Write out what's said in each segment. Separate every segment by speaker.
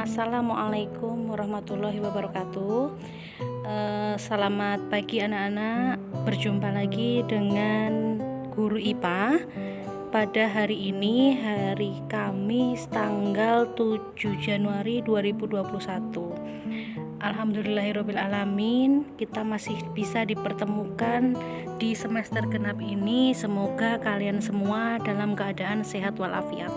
Speaker 1: Assalamualaikum warahmatullahi wabarakatuh. Selamat pagi anak-anak. Berjumpa lagi dengan guru IPA pada hari ini, hari Kamis tanggal 7 Januari 2021. Alhamdulillahirabbil alamin, kita masih bisa dipertemukan di semester genap ini. Semoga kalian semua dalam keadaan sehat walafiat.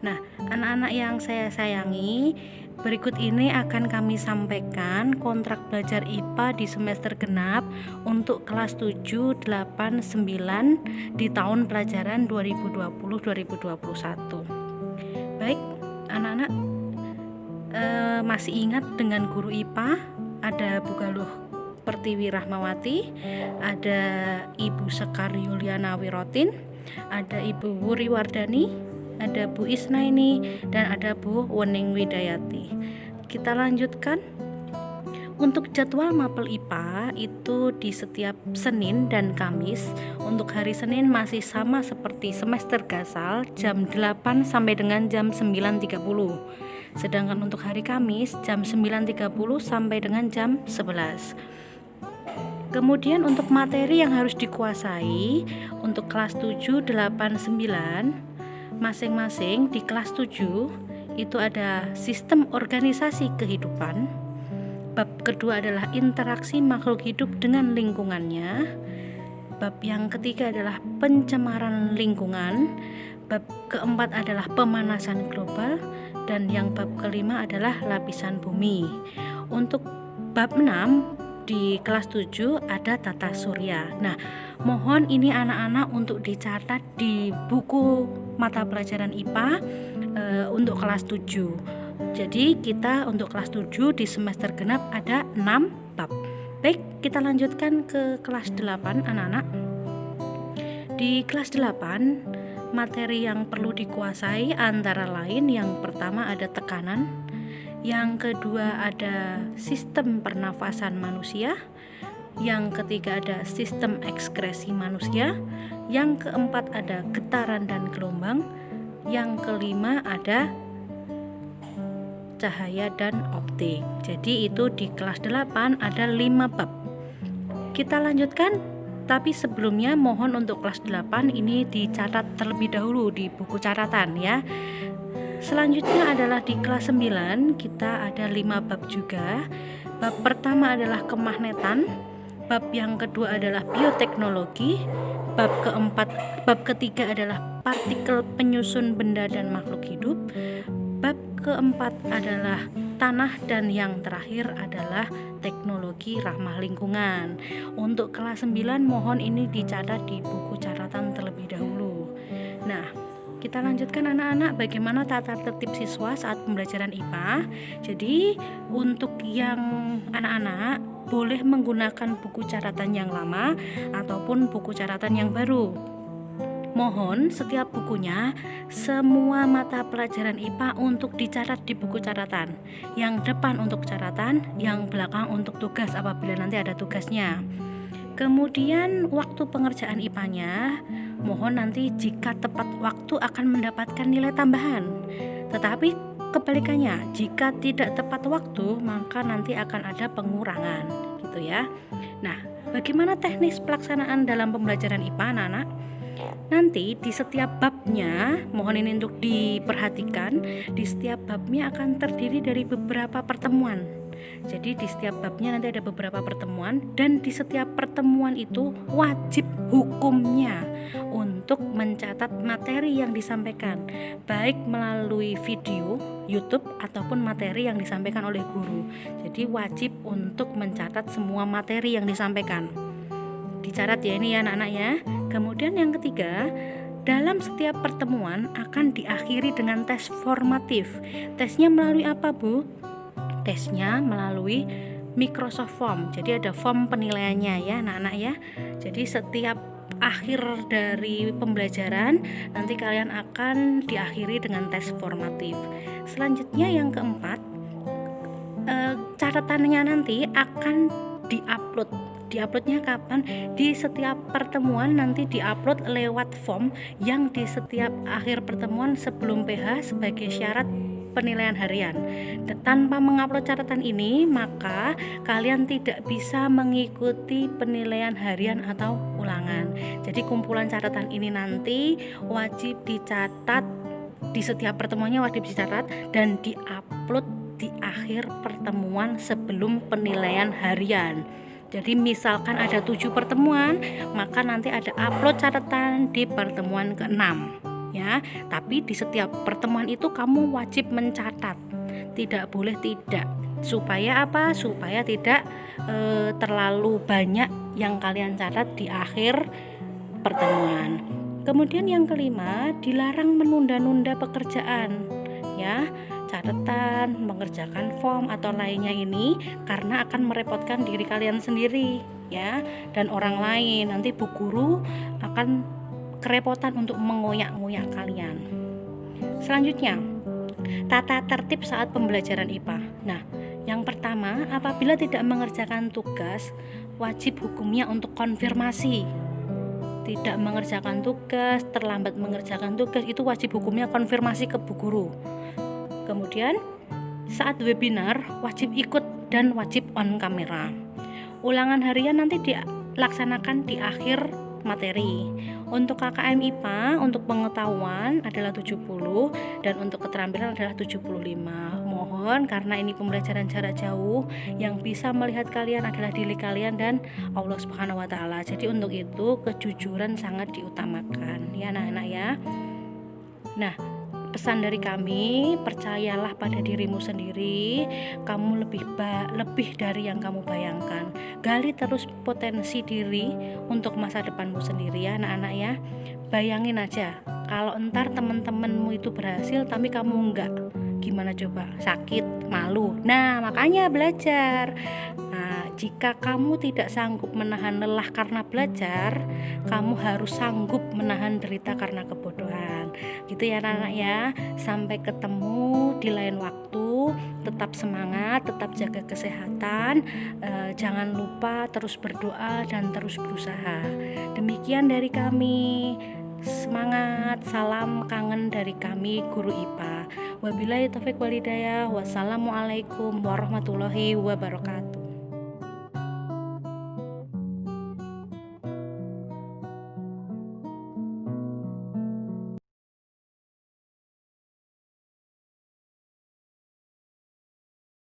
Speaker 1: Nah, anak-anak yang saya sayangi, berikut ini akan kami sampaikan kontrak belajar IPA di semester genap untuk kelas 7, 8, 9 di tahun pelajaran 2020-2021. Baik, anak-anak masih ingat dengan guru IPA? Ada Bu Galuh Pertiwi Rahmawati, ada Ibu Sekar Yuliana Wirotin, ada Ibu Wuri Wardani, ada Bu Isnaini, dan ada Bu Wening Widayati. Kita lanjutkan. Untuk jadwal mapel IPA itu di setiap Senin dan Kamis. Untuk hari Senin masih sama seperti semester gasal, jam 8 sampai dengan jam 9.30. Sedangkan untuk hari Kamis jam 9.30 sampai dengan jam 11. Kemudian untuk materi yang harus dikuasai untuk kelas 7, 8, 9 masing-masing di kelas 7 itu ada sistem organisasi kehidupan. Bab kedua adalah interaksi makhluk hidup dengan lingkungannya. Bab yang ketiga adalah pencemaran lingkungan. Bab keempat adalah pemanasan global, dan yang bab kelima adalah lapisan bumi. Untuk bab 6 di kelas 7 ada tata surya. Nah, mohon ini anak-anak untuk dicatat di buku mata pelajaran IPA untuk kelas 7. Jadi kita untuk kelas 7 di semester genap ada 6 bab. Baik, kita lanjutkan ke kelas 8 anak-anak. Di kelas 8 materi yang perlu dikuasai antara lain yang pertama ada tekanan, yang kedua ada sistem pernafasan manusia, yang ketiga ada sistem ekskresi manusia, yang keempat ada getaran dan gelombang, yang kelima ada cahaya dan optik. Jadi itu di kelas 8 ada 5 bab. Kita lanjutkan, tapi sebelumnya mohon untuk kelas 8 ini dicatat terlebih dahulu di buku catatan ya. Selanjutnya adalah di kelas 9 kita ada 5 bab juga. Bab pertama adalah kemagnetan, bab yang kedua adalah bioteknologi, bab ketiga adalah partikel penyusun benda dan makhluk hidup, bab keempat adalah tanah, dan yang terakhir adalah teknologi ramah lingkungan. Untuk kelas 9 mohon ini dicatat di buku catatan terlebih dahulu. Nah, kita lanjutkan anak-anak bagaimana tata tertib siswa saat pembelajaran IPA. Jadi untuk yang anak-anak boleh menggunakan buku catatan yang lama ataupun buku catatan yang baru. Mohon setiap bukunya semua mata pelajaran IPA untuk dicatat di buku catatan. Yang depan untuk catatan, yang belakang untuk tugas apabila nanti ada tugasnya. Kemudian waktu pengerjaan IPA-nya, mohon nanti jika tepat waktu akan mendapatkan nilai tambahan. Tetapi kebalikannya, jika tidak tepat waktu maka nanti akan ada pengurangan, gitu ya. Nah, bagaimana teknis pelaksanaan dalam pembelajaran IPA anak-anak? Nanti di setiap babnya, mohon ini untuk diperhatikan, di setiap babnya akan terdiri dari beberapa pertemuan. Jadi di setiap babnya nanti ada beberapa pertemuan, dan di setiap pertemuan itu wajib hukumnya untuk mencatat materi yang disampaikan, baik melalui video YouTube ataupun materi yang disampaikan oleh guru. Jadi wajib untuk mencatat semua materi yang disampaikan. Dicatat ya ini ya anak-anak ya. Kemudian yang ketiga, dalam setiap pertemuan akan diakhiri dengan tes formatif. Tesnya melalui apa, Bu? Tesnya melalui Microsoft Form. Jadi ada form penilaiannya ya anak-anak ya. Jadi setiap akhir dari pembelajaran nanti kalian akan diakhiri dengan tes formatif. Selanjutnya yang keempat, catatannya nanti akan diupload. Diuploadnya kapan? Di setiap pertemuan nanti diupload lewat form yang di setiap akhir pertemuan sebelum PH sebagai syarat penilaian harian. Tanpa mengupload catatan ini, maka kalian tidak bisa mengikuti penilaian harian atau ulangan. Jadi kumpulan catatan ini nanti wajib dicatat di setiap pertemuannya, wajib dicatat dan diupload di akhir pertemuan sebelum penilaian harian. Jadi misalkan ada 7 pertemuan, maka nanti ada upload catatan di pertemuan ke-6 ya. Tapi di setiap pertemuan itu kamu wajib mencatat. Tidak boleh tidak. Supaya apa? Supaya tidak terlalu banyak yang kalian catat di akhir pertemuan. Kemudian yang kelima, dilarang menunda-nunda pekerjaan ya. Catatan, mengerjakan form atau lainnya ini karena akan merepotkan diri kalian sendiri ya dan orang lain. Nanti bu guru akan kerepotan untuk mengoyak-ngoyak kalian. Selanjutnya, tata tertib saat pembelajaran IPA. Nah, yang pertama, apabila tidak mengerjakan tugas, wajib hukumnya untuk konfirmasi. Tidak mengerjakan tugas, terlambat mengerjakan tugas, itu wajib hukumnya konfirmasi ke bu guru. Kemudian saat webinar wajib ikut dan wajib on kamera. Ulangan harian nanti dilaksanakan di akhir materi. Untuk KKM IPA untuk pengetahuan adalah 70 dan untuk keterampilan adalah 75. Mohon karena ini pembelajaran jarak jauh, yang bisa melihat kalian adalah diri kalian dan Allah Subhanahu wa taala. Jadi untuk itu kejujuran sangat diutamakan ya anak-anak ya. Nah, pesan dari kami, percayalah pada dirimu sendiri. Kamu lebih dari yang kamu bayangkan. Gali terus potensi diri untuk masa depanmu sendiri ya anak-anak ya. Bayangin aja, kalau entar teman-temanmu itu berhasil tapi kamu enggak, gimana coba? Sakit, malu. Nah, makanya belajar. Nah, jika kamu tidak sanggup menahan lelah karena belajar, kamu harus sanggup menahan derita karena kebodohan. Gitu ya anak-anak ya. Sampai ketemu di lain waktu. Tetap semangat, tetap jaga kesehatan. Jangan lupa terus berdoa dan terus berusaha. Demikian dari kami. Semangat, salam kangen dari kami guru IPA. Wabillahi taufiq wal hidayah. Wassalamualaikum warahmatullahi wabarakatuh.